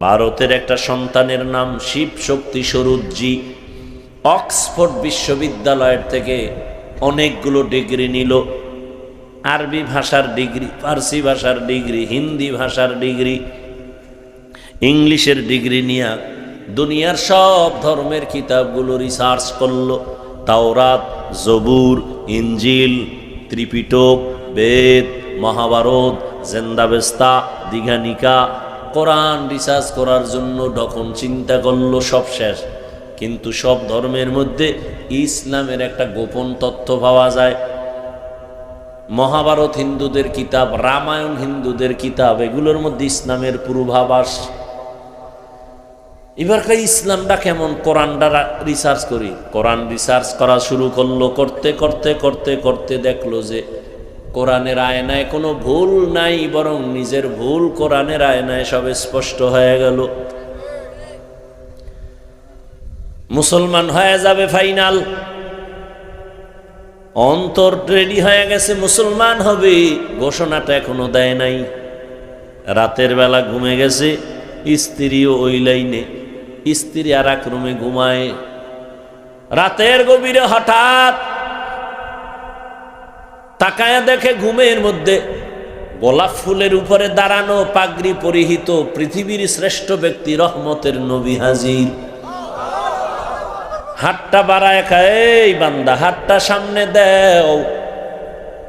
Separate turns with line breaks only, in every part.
ভারতের একটা সন্তানের নাম শিব শক্তি স্বরূপজি অক্সফোর্ড বিশ্ববিদ্যালয়ের থেকে অনেকগুলো ডিগ্রি নিল। আরবি ভাষার ডিগ্রি, ফার্সি ভাষার ডিগ্রি, হিন্দি ভাষার ডিগ্রি, ইংলিশের ডিগ্রি নিয়ে দুনিয়ার সব ধর্মের কিতাবগুলো রিসার্চ করলো। তাওরাত, জবুর, ইঞ্জিল, ত্রিপিটক, বেদ, মহাভারত, জেন্দাবেস্তা, দীঘানিকা, কোরআন রিসার্চ করার জন্য যখন চিন্তা করলো সব শেষ। কিন্তু সব ধর্মের মধ্যে ইসলামের একটা গোপন তথ্য পাওয়া যায়। মহাভারত হিন্দুদের কিতাব, রামায়ণ হিন্দুদের কিতাব, এগুলোর মধ্যে ইসলামের পূর্বাভাস। এবারকার ইসলামটা কেমন, কোরআনটা রিসার্চ করি। কোরআন রিসার্চ করা শুরু করলো। করতে করতে করতে করতে দেখলো যে কোরআনের আয়নায় কোনো ভুল নাই, বরং নিজের ভুল কোরআনের আয়নায় সব স্পষ্ট হয়ে গেল। মুসলমান হয়ে যাবে ফাইনাল, অন্তর রেডি হয়ে গেছে, মুসলমান হবে, ঘোষণাটা এখনো দেয় নাই। রাতের বেলা ঘুমে গেছে, স্ত্রীও ওই লাইনে, স্ত্রী আর এক রুমে ঘুমায়। রাতের গভীরে হঠাৎ তাকায়া দেখে ঘুমের মধ্যে গোলাপ ফুলের উপরে দাঁড়ানো, পাগড়ি পরিহিত পৃথিবীর শ্রেষ্ঠ ব্যক্তি রহমতের নবী হাজির। হাতটা বাড়ায় খায়, এই বান্দা হাতটা সামনে দেও।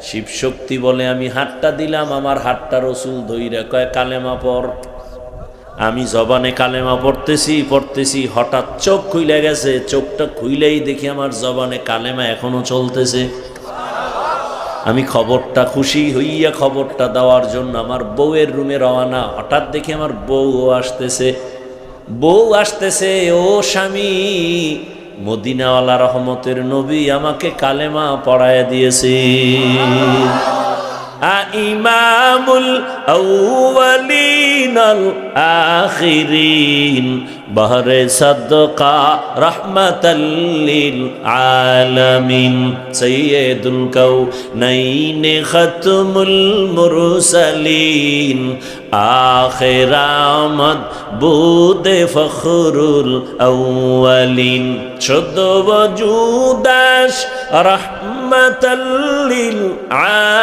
শিব শক্তি বলে, আমি হাতটা দিলাম, আমার হাতটা রসুল ধইরা কয় কালেমা পড়। আমি জবানে কালেমা পড়তেছি, হঠাৎ চোখ খুইলে গেছে। চোখটা খুইলেই দেখি আমার জবানে কালেমা এখনো চলতেছে। আমি খবরটা খুশি হইয়া খবরটা দেওয়ার জন্য আমার বউয়ের রুমে রওনা। হঠাৎ দেখি আমার বউ আসতেছে, ও স্বামী, মদিনাওয়ালা রহমতের নবী আমাকে কালেমা পড়ায় দিয়েছে। ইমামুল আউয়ালিন আল আখিরিন বহরে সাদকা রাহমাতাল লিল আলামিন সাইয়্যিদুল কাউনাইন খাতমুল মুরসালিন আখির আমদ বুদে ফখরুল আউয়ালিন শুদ্ধ ওজুদাস রাহমাতাল লিল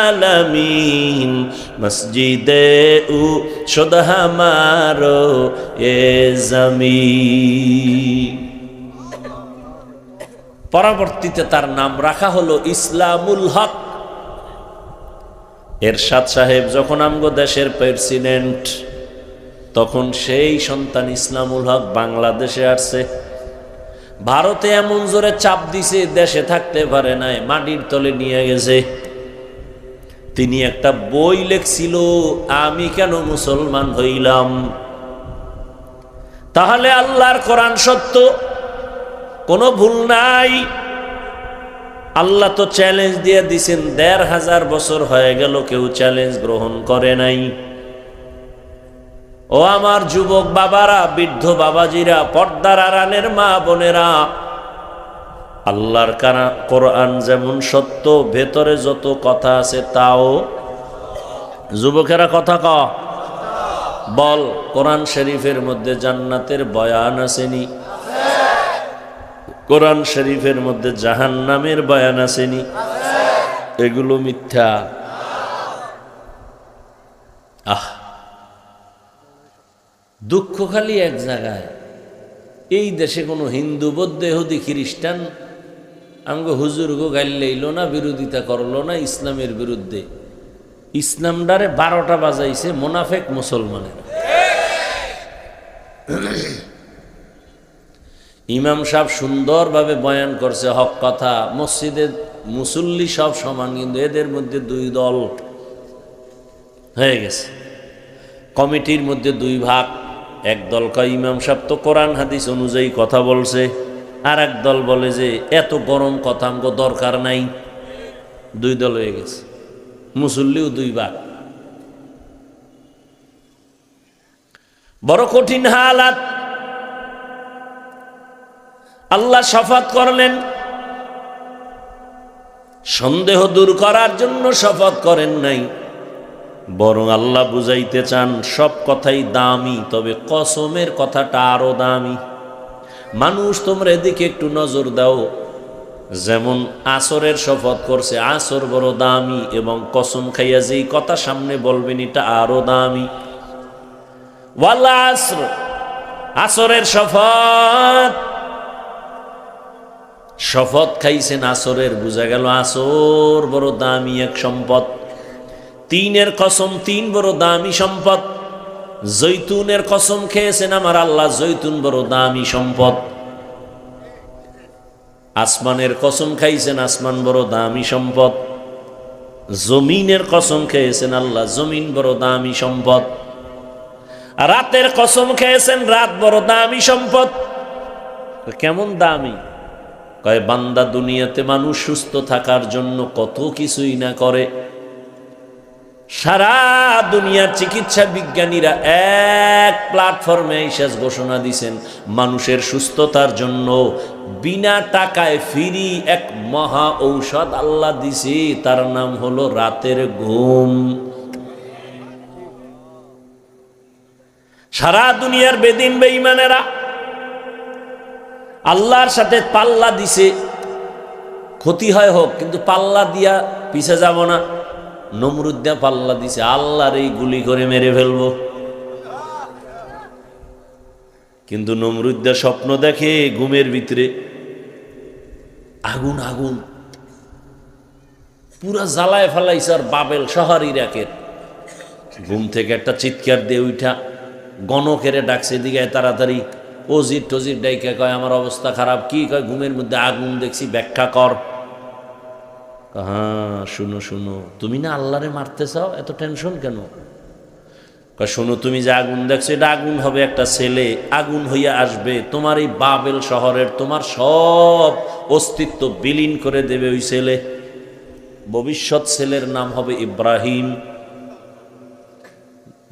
আলামিন মসজিদে উ শুদ্ধ হামারো এ জমিন। পরবর্তীতে তার নাম রাখা হলো ইসলামুল হক। এরশাদ সাহেব যখন আমগো দেশের প্রেসিডেন্ট, তখন সেই সন্তান ইসলামুল হক বাংলাদেশে আসছে। ভারতে এমন জোরে চাপ দিছে, দেশে থাকতে পারে নাই, মাটির তলে নিয়ে গেছে। তিনি একটা বই লেখছিল, আমি কেন মুসলমান হইলাম। তাহলে আল্লাহর কোরআন সত্য, কোনো ভুল নাই। আল্লাহ তো চ্যালেঞ্জ দিয়ে দিছেন, ১৫০০ বছর হয়ে গেল কেউ চ্যালেঞ্জ গ্রহণ করে নাই। ও আমার যুবক বাবারা, বৃদ্ধ বাবাজিরা, পর্দার আড়ালের মা বোনেরা, আল্লাহর কোরআন যেমন সত্য, ভেতরে যত কথা আছে তাও। যুবকেরা কথা ক, বল, কোরআন শরীফের মধ্যে জান্নাতের বয়ান আসেনি? কোরআন শরীফের মধ্যে জাহান্নামের বয়ান আসেনি? এগুলো মিথ্যা। দুঃখ খালি এক জায়গায়, এই দেশে কোনো হিন্দু, বৌদ্ধ, ইহুদি, খ্রিস্টান আমগো হুজুর গো গাইল না, বিরোধিতা করলো না ইসলামের বিরুদ্ধে। ইসলামটারে ১২টা বাজাইছে মোনাফেক মুসলমানের। ইমাম সাহেব সুন্দরভাবে বয়ান করছে হক কথা, মসজিদে মুসল্লি সব সমান, কিন্তু এদের মধ্যে দুই দল হয়ে গেছে। কমিটির মধ্যে দুই ভাগ। এক দল কয় ইমাম সাহেব তো কোরআন হাদিস অনুযায়ী কথা বলছে, আর এক দল বলে যে এত গরম কথা আমগো দরকার নাই। দুই দল হয়ে গেছে, মুসল্লিও দুই ভাগ। বড় কঠিন হালাত। আল্লাহ শফাত করলেন, সন্দেহ দূর করার জন্য শপথ করেন নাই, বরং আল্লাহ বুঝাইতে চান সব কথাই দামি, তবে কসমের কথাটা আরো দামি। মানুষ তোমরা এদিকে একটু নজর দাও, যেমন আসরের শপথ করছে, আসর বড় দামি, এবং কসম খাইয়া যেই কথা সামনে বলবেন এটা আরো দামি। ওয়াল আসর, আসরের শপথ, শপথ খাইছেন আসরের, বোঝা গেল আসর বড় দামি এক সম্পদ। তিনের কসম, তিন বড় দামি সম্পদ। জৈতুনের কসম খেয়েছেন আমার আল্লাহ, জৈতুন বড় দামি সম্পদ। আসমানের কসম খাইছেন, আসমান বড় দামি সম্পদ। জমিনের কসম খেয়েছেন আল্লাহ, জমিন বড় দামি সম্পদ। রাতের কসম খেয়েছেন, রাত বড় দামি সম্পদ। কেমন দামি? কয় বান্দা দুনিয়াতে মানুষ সুস্থ থাকার জন্য কত কিছুই না করে। সারা দুনিয়ার চিকিৎসা বিজ্ঞানীরা এক প্ল্যাটফর্মে শেষ ঘোষণা দিয়েছেন, মানুষের সুস্থতার জন্য বিনা টাকায় ফ্রি এক মহা ঔষধ আল্লাহ দিছে, তার নাম হলো রাতের ঘুম। সারা দুনিয়ার বেদিন বেঈমানেরা আল্লাহর সাথে পাল্লা দিছে, ক্ষতি হয় হোক, কিন্তু পাল্লা দিয়া পিছে যাব না। নমরুদ্দা পাল্লা দিছে, আল্লাহর এই গুলি করে মেরে ফেলবো। কিন্তু নমরুদ্দা স্বপ্ন দেখে ঘুমের ভিতরে আগুন আগুন, পুরা জ্বালায় ফেলাইছে। আর বাবেল শহর ইরাকের, ঘুম থেকে একটা চিৎকার দিয়ে উঠা গণকেরে ডাকছে, দিকে তাড়াতাড়ি অজির টজির ডাইকা কয় আমার অবস্থা খারাপ। কি কয়? ঘুমের মধ্যে আগুন দেখছি, ব্যাখ্যা কর। হ্যাঁ শুনো শুনো, তুমি না আল্লাহরে মারতে চাও, এত টেনশন কেন? কয় শোনো, তুমি যে আগুন দেখছো, এটা আগুন হবে একটা ছেলে, আগুন হইয়া আসবে তোমার এই বাবেল শহরের, তোমার সব অস্তিত্ব বিলীন করে দেবে ওই ছেলে। ভবিষ্যৎ ছেলের নাম হবে ইব্রাহিম।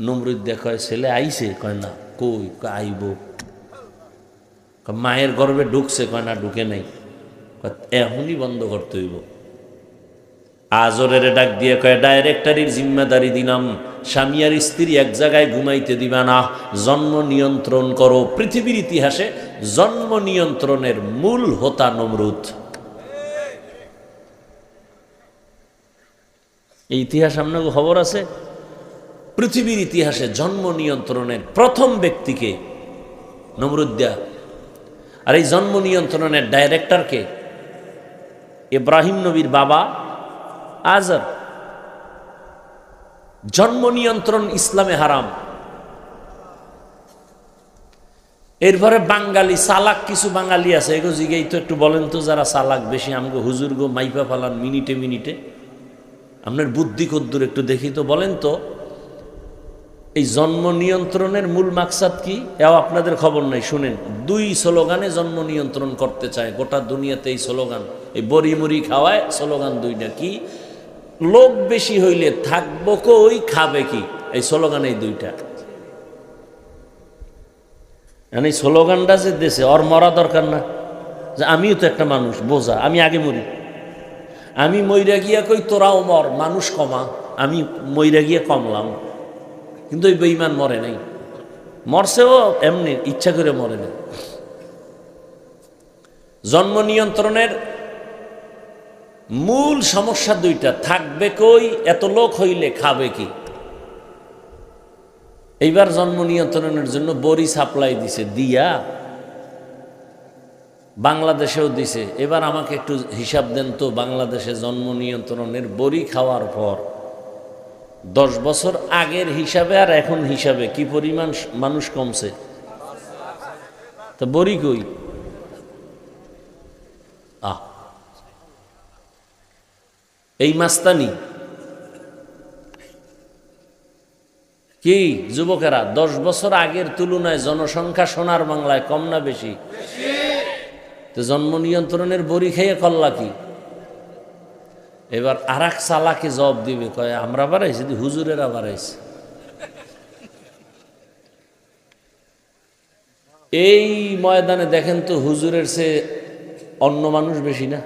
নমরুদ কয় ছেলে আইছে? কয় না। কই? আইব। মায়ের গর্ভে ঢুকছে? কয় না, ঢুকে নাই। এখনই বন্ধ করতে হইব। আজরের ডাক দিয়ে কয় ডাইরেক্টরির জিম্মাদারি দিলাম, স্বামী আর স্ত্রী এক জায়গায় ঘুমাইতে দিবা না, জন্ম নিয়ন্ত্রণ করো। পৃথিবীর ইতিহাসে জন্ম নিয়ন্ত্রণের মূল হোতা নমরুদ। এই ইতিহাস আপনার খবর আছে? পৃথিবীর ইতিহাসে জন্ম নিয়ন্ত্রণের প্রথম ব্যক্তিকে নমরুদ্দা। আর এই জন্ম নিয়ন্ত্রণের ডাইরেক্টরকে ইব্রাহিম নবীর বাবা আজর। জন্ম নিয়ন্ত্রণ ইসলামে হারাম। এরপরে বাঙালি চালাক কিছু বাঙালি আছে, এগো জিগেই তো একটু বলেন তো, যারা চালাক বেশি আমগো হুজুর গো মাইপা ফালান মিনিটে মিনিটে, আপনার বুদ্ধি কদ্দুর একটু দেখি তো, বলেন তো এই জন্ম নিয়ন্ত্রণের মূল মাকসাদ কি? এও আপনাদের খবর নাই, শুনেন। দুই স্লোগানে জন্ম নিয়ন্ত্রণ করতে চায় গোটা দুনিয়াতে। এই স্লোগান, এই বড়ি মুড়ি খাওয়ায় স্লোগান দুইটা। কি? লোক বেশি হইলে থাকবো কই, খাবে কি? এই স্লোগান এই দুইটা। এই স্লোগানটা যে দেশে, ওর মরা দরকার না, যে আমিও তো একটা মানুষ, বোঝা, আমি আগে মরি। আমি মইরা গিয়া কই তোরাও মর, মানুষ কমা, আমি মইরা গিয়া কমলাম। কিন্তু ওই বেঈমান মরে নাই, মরছেও এমনি ইচ্ছা করে মরে নাই। জন্ম নিয়ন্ত্রণের মূল সমস্যা দুইটা, থাকবে কই, এত লোক হইলে খাবে কি। এইবার জন্ম নিয়ন্ত্রণের জন্য বড়ি সাপ্লাই দিছে, দিয়া বাংলাদেশেও দিছে। এবার আমাকে একটু হিসাব দেন তো, বাংলাদেশে জন্ম নিয়ন্ত্রণের বড়ি খাওয়ার পর 10 বছর আগের হিসাবে আর এখন হিসাবে কি পরিমাণ মানুষ কমছে? তা বড়ি কই? এই মাস্তানি কি যুবকেরা, 10 বছর আগের তুলনায় জনসংখ্যা সোনার বাংলায় কম না বেশি? তো জন্ম নিয়ন্ত্রণের বড়ি খেয়ে কল্লা কি? এবার আর এক চালাকে জবাব দিবে, কয় আমরা বাড়াইছি, হুজুরেরা বাড়াইছে। এই ময়দানে দেখেন তো, হুজুরের চেয়ে অন্য মানুষ বেশি না?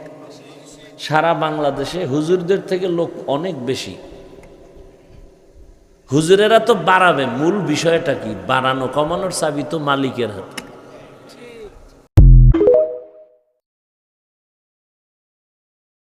সারা বাংলাদেশে হুজুরদের থেকে লোক অনেক বেশি। হুজুরেরা তো বাড়াবে, মূল বিষয়টা কি? বাড়ানো কমানোর চাবি তো মালিকের হাতে।